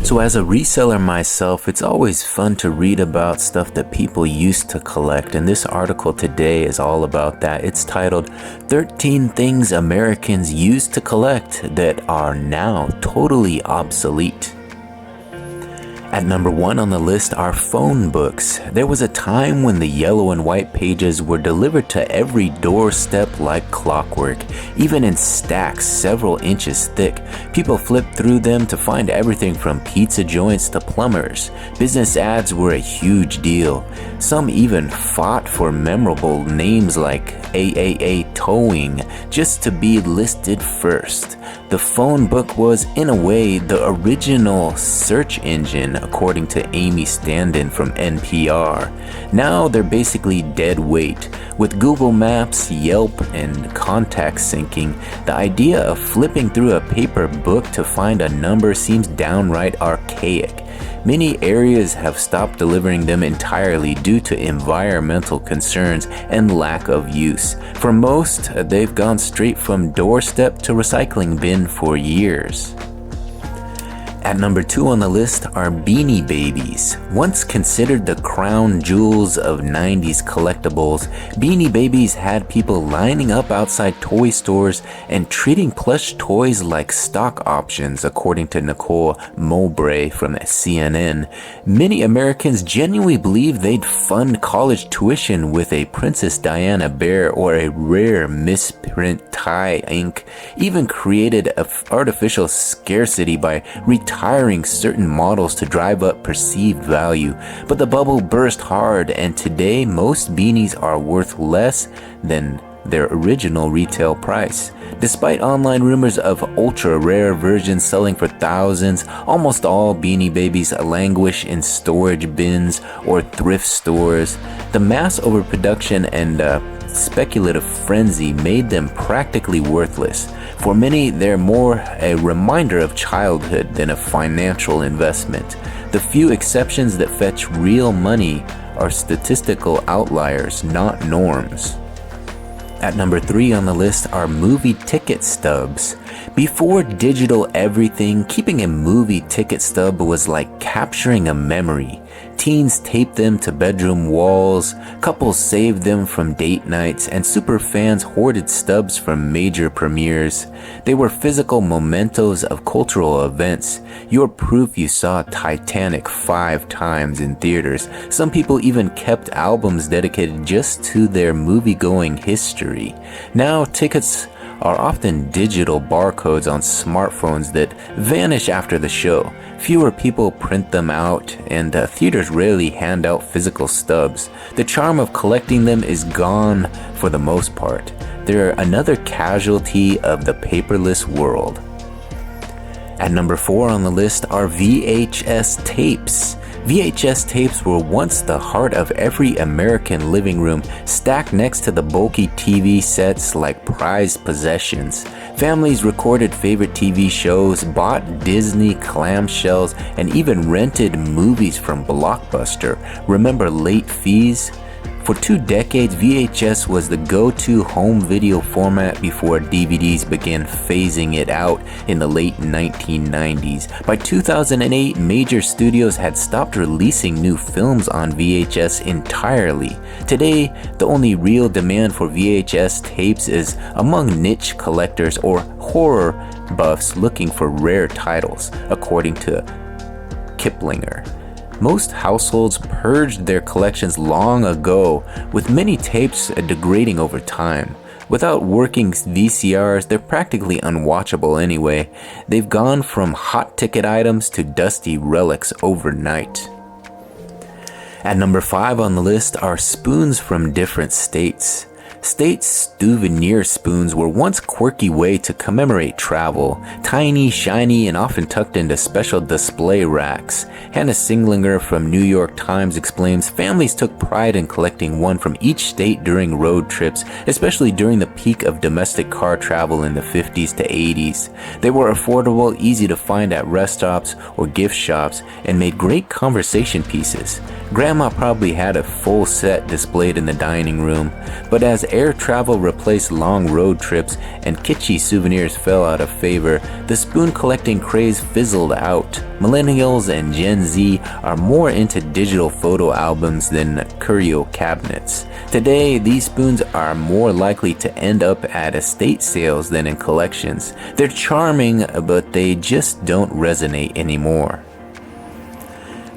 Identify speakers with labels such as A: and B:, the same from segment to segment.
A: So as a reseller myself, it's always fun to read about stuff that people used to collect, and this article today is all about that. It's titled 13 Things Americans Used to Collect That Are Now Totally Obsolete. At number 1 on the list are phone books. There was a time when the yellow and white pages were delivered to every doorstep like clockwork, even in stacks several inches thick. People flipped through them to find everything from pizza joints to plumbers. Business ads were a huge deal. Some even fought for memorable names like AAA Towing just to be listed first. The phone book was, in a way, the original search engine, according to Amy Standen from NPR. Now they're basically dead weight. With Google Maps, Yelp, and contact syncing, the idea of flipping through a paper book to find a number seems downright archaic. Many areas have stopped delivering them entirely due to environmental concerns and lack of use. For most, they've gone straight from doorstep to recycling bin for years. At number 2 on the list are Beanie Babies. Once considered the crown jewels of 90s collectibles, Beanie Babies had people lining up outside toy stores and treating plush toys like stock options, according to Nicole Mowbray from CNN. Many Americans genuinely believed they'd fund college tuition with a Princess Diana bear or a rare misprint tie ink, even created an artificial scarcity by retiring certain models to drive up perceived value. But the bubble burst hard, and today most beanies are worth less than their original retail price. Despite online rumors of ultra-rare versions selling for thousands, almost all Beanie Babies languish in storage bins or thrift stores. The mass overproduction and speculative frenzy made them practically worthless. For many, they're more a reminder of childhood than a financial investment. The few exceptions that fetch real money are statistical outliers, not norms. At number 3 on the list are movie ticket stubs. Before digital everything, keeping a movie ticket stub was like capturing a memory. Teens taped them to bedroom walls, couples saved them from date nights, and superfans hoarded stubs from major premieres. They were physical mementos of cultural events. Your proof you saw Titanic 5 times in theaters. Some people even kept albums dedicated just to their movie-going history. Now, tickets are often digital barcodes on smartphones that vanish after the show. Fewer people print them out, and theaters rarely hand out physical stubs. The charm of collecting them is gone for the most part. They're another casualty of the paperless world. At number 4 on the list are VHS tapes. VHS tapes were once the heart of every American living room, stacked next to the bulky TV sets like prized possessions. Families recorded favorite TV shows, bought Disney clamshells, and even rented movies from Blockbuster. Remember late fees? For 2 decades, VHS was the go-to home video format before DVDs began phasing it out in the late 1990s. By 2008, major studios had stopped releasing new films on VHS entirely. Today, the only real demand for VHS tapes is among niche collectors or horror buffs looking for rare titles, according to Kiplinger. Most households purged their collections long ago, with many tapes degrading over time. Without working VCRs, they're practically unwatchable anyway. They've gone from hot ticket items to dusty relics overnight. At number 5 on the list are spoons from different states. State's Souvenir spoons were once a quirky way to commemorate travel, tiny, shiny, and often tucked into special display racks. Hannah Singlinger from New York Times explains families took pride in collecting one from each state during road trips, especially during the peak of domestic car travel in the 50s to 80s. They were affordable, easy to find at rest stops or gift shops, and made great conversation pieces. Grandma probably had a full set displayed in the dining room, but as air travel replaced long road trips and kitschy souvenirs fell out of favor, the spoon collecting craze fizzled out. Millennials and Gen Z are more into digital photo albums than curio cabinets. Today, these spoons are more likely to end up at estate sales than in collections. They're charming, but they just don't resonate anymore.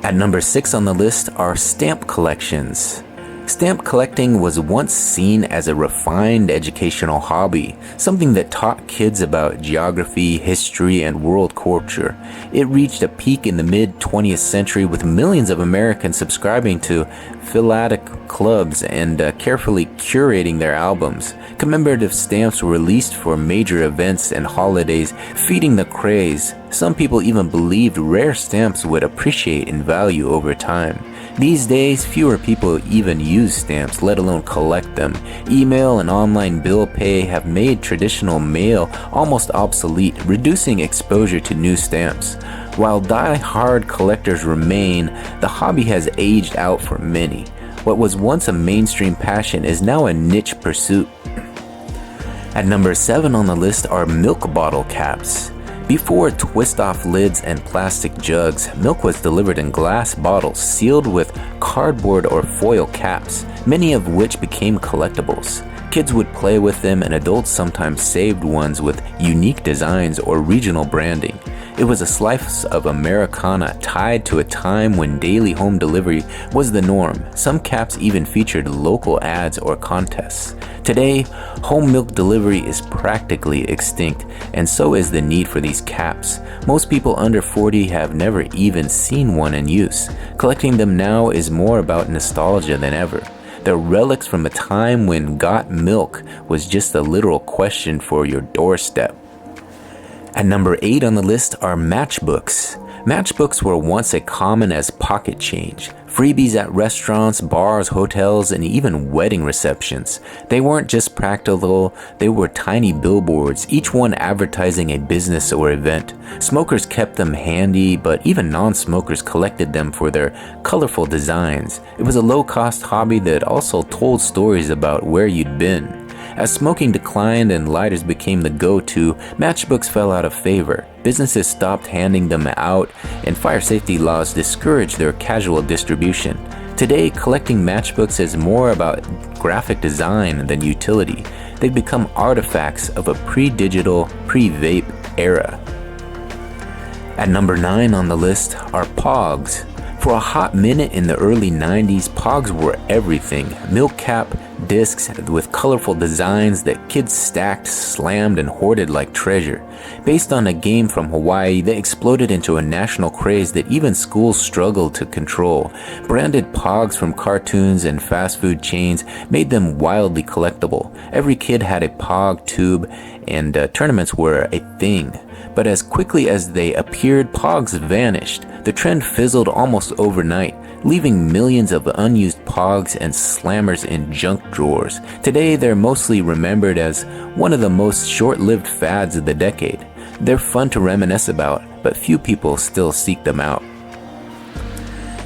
A: At number 6 on the list are stamp collections. Stamp collecting was once seen as a refined educational hobby, something that taught kids about geography, history, and world culture. It reached a peak in the mid-20th century with millions of Americans subscribing to philatelic clubs and carefully curating their albums. Commemorative stamps were released for major events and holidays, feeding the craze. Some people even believed rare stamps would appreciate in value over time. These days, fewer people even use stamps, let alone collect them. Email and online bill pay have made traditional mail almost obsolete, reducing exposure to new stamps. While die-hard collectors remain, the hobby has aged out for many. What was once a mainstream passion is now a niche pursuit. At number 7 on the list are milk bottle caps. Before twist-off lids and plastic jugs, milk was delivered in glass bottles sealed with cardboard or foil caps, many of which became collectibles. Kids would play with them and adults sometimes saved ones with unique designs or regional branding. It was a slice of Americana tied to a time when daily home delivery was the norm. Some caps even featured local ads or contests. Today, home milk delivery is practically extinct, and so is the need for these caps. Most people under 40 have never even seen one in use. Collecting them now is more about nostalgia than ever. They're relics from a time when got milk was just a literal question for your doorstep. At number 8 on the list are matchbooks. Matchbooks were once as common as pocket change, freebies at restaurants, bars, hotels, and even wedding receptions. They weren't just practical, they were tiny billboards, each one advertising a business or event. Smokers kept them handy, but even non-smokers collected them for their colorful designs. It was a low-cost hobby that also told stories about where you'd been. As smoking declined and lighters became the go-to, matchbooks fell out of favor. Businesses stopped handing them out, and fire safety laws discouraged their casual distribution. Today, collecting matchbooks is more about graphic design than utility. They've become artifacts of a pre-digital, pre-vape era. At number 9 on the list are Pogs. For a hot minute in the early 90s, Pogs were everything. Milk cap discs with colorful designs that kids stacked, slammed, and hoarded like treasure. Based on a game from Hawaii, they exploded into a national craze that even schools struggled to control. Branded Pogs from cartoons and fast food chains made them wildly collectible. Every kid had a Pog tube, and tournaments were a thing. But as quickly as they appeared, Pogs vanished. The trend fizzled almost overnight, leaving millions of unused Pogs and slammers in junk drawers. Today, they're mostly remembered as one of the most short-lived fads of the decade. They're fun to reminisce about, but few people still seek them out.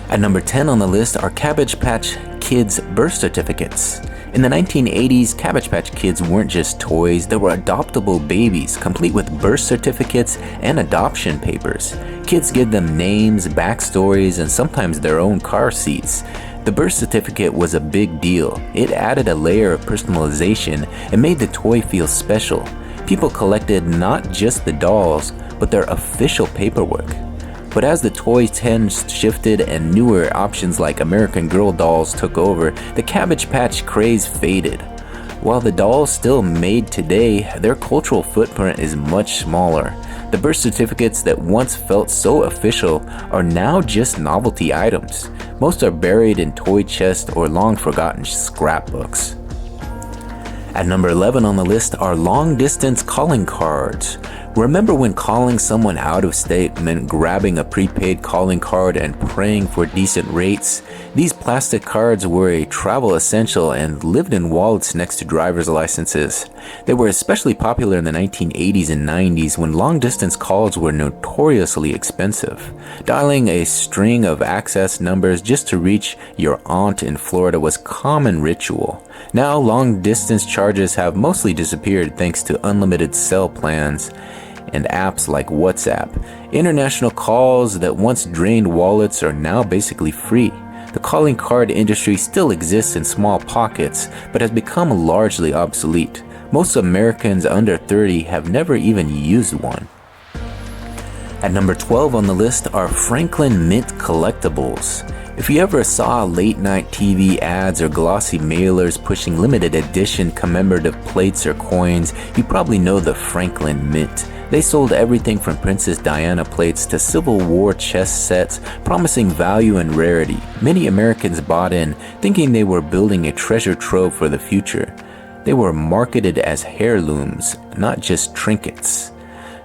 A: At number 10 on the list are Cabbage Patch Kids birth certificates. In the 1980s, Cabbage Patch Kids weren't just toys, they were adoptable babies, complete with birth certificates and adoption papers. Kids give them names, backstories, and sometimes their own car seats. The birth certificate was a big deal. It added a layer of personalization and made the toy feel special. People collected not just the dolls, but their official paperwork. But as the toy trends shifted and newer options like American Girl dolls took over, the Cabbage Patch craze faded. While the dolls still made today, their cultural footprint is much smaller. The birth certificates that once felt so official are now just novelty items. Most are buried in toy chests or long-forgotten scrapbooks. At number 11 on the list are long-distance calling cards. Remember when calling someone out of state meant grabbing a prepaid calling card and praying for decent rates? These plastic cards were a travel essential and lived in wallets next to driver's licenses. They were especially popular in the 1980s and 90s when long-distance calls were notoriously expensive. Dialing a string of access numbers just to reach your aunt in Florida was common ritual. Now, long-distance charges have mostly disappeared thanks to unlimited cell plans and apps like WhatsApp. International calls that once drained wallets are now basically free. The calling card industry still exists in small pockets, but has become largely obsolete. Most Americans under 30 have never even used one. At number 12 on the list are Franklin Mint collectibles. If you ever saw late-night TV ads or glossy mailers pushing limited edition commemorative plates or coins, you probably know the Franklin Mint. They sold everything from Princess Diana plates to Civil War chess sets, promising value and rarity. Many Americans bought in, thinking they were building a treasure trove for the future. They were marketed as heirlooms, not just trinkets.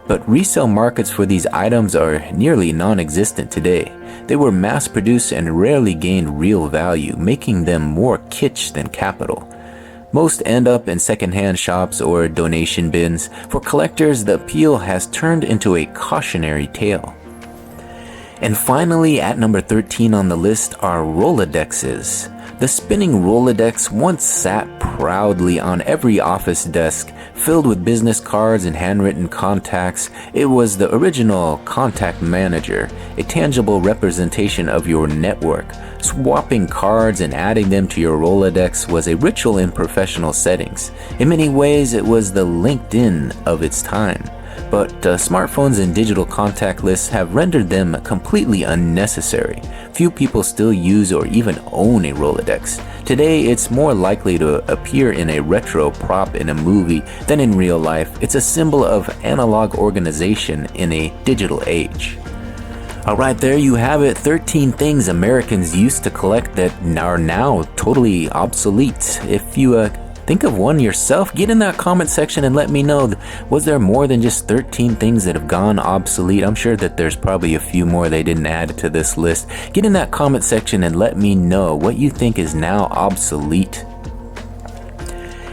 A: But resale markets for these items are nearly non-existent today. They were mass-produced and rarely gained real value, making them more kitsch than capital. Most end up in secondhand shops or donation bins. For collectors, the appeal has turned into a cautionary tale. And finally, at number 13 on the list are Rolodexes. The spinning Rolodex once sat proudly on every office desk, filled with business cards and handwritten contacts. It was the original contact manager, a tangible representation of your network. Swapping cards and adding them to your Rolodex was a ritual in professional settings. In many ways, it was the LinkedIn of its time. But smartphones and digital contact lists have rendered them completely unnecessary. Few people still use or even own a Rolodex. Today, it's more likely to appear in a retro prop in a movie than in real life. It's a symbol of analog organization in a digital age. Alright, there you have it. 13 things Americans used to collect that are now totally obsolete. If you think of one yourself, get in that comment section and let me know. Was there more than just 13 things that have gone obsolete? I'm sure that there's probably a few more they didn't add to this list. Get in that comment section and let me know what you think is now obsolete.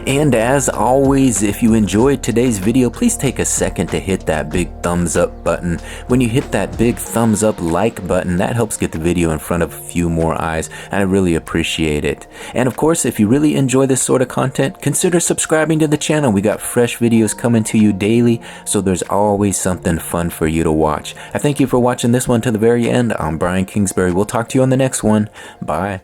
A: And as always, if you enjoyed today's video, please take a second to hit that big thumbs up button. When you hit that big thumbs up like button, that helps get the video in front of a few more eyes, and I really appreciate it. And of course, if you really enjoy this sort of content, consider subscribing to the channel. We got fresh videos coming to you daily, so there's always something fun for you to watch. I thank you for watching this one to the very end. I'm Brian Kingsbury. We'll talk to you on the next one. Bye.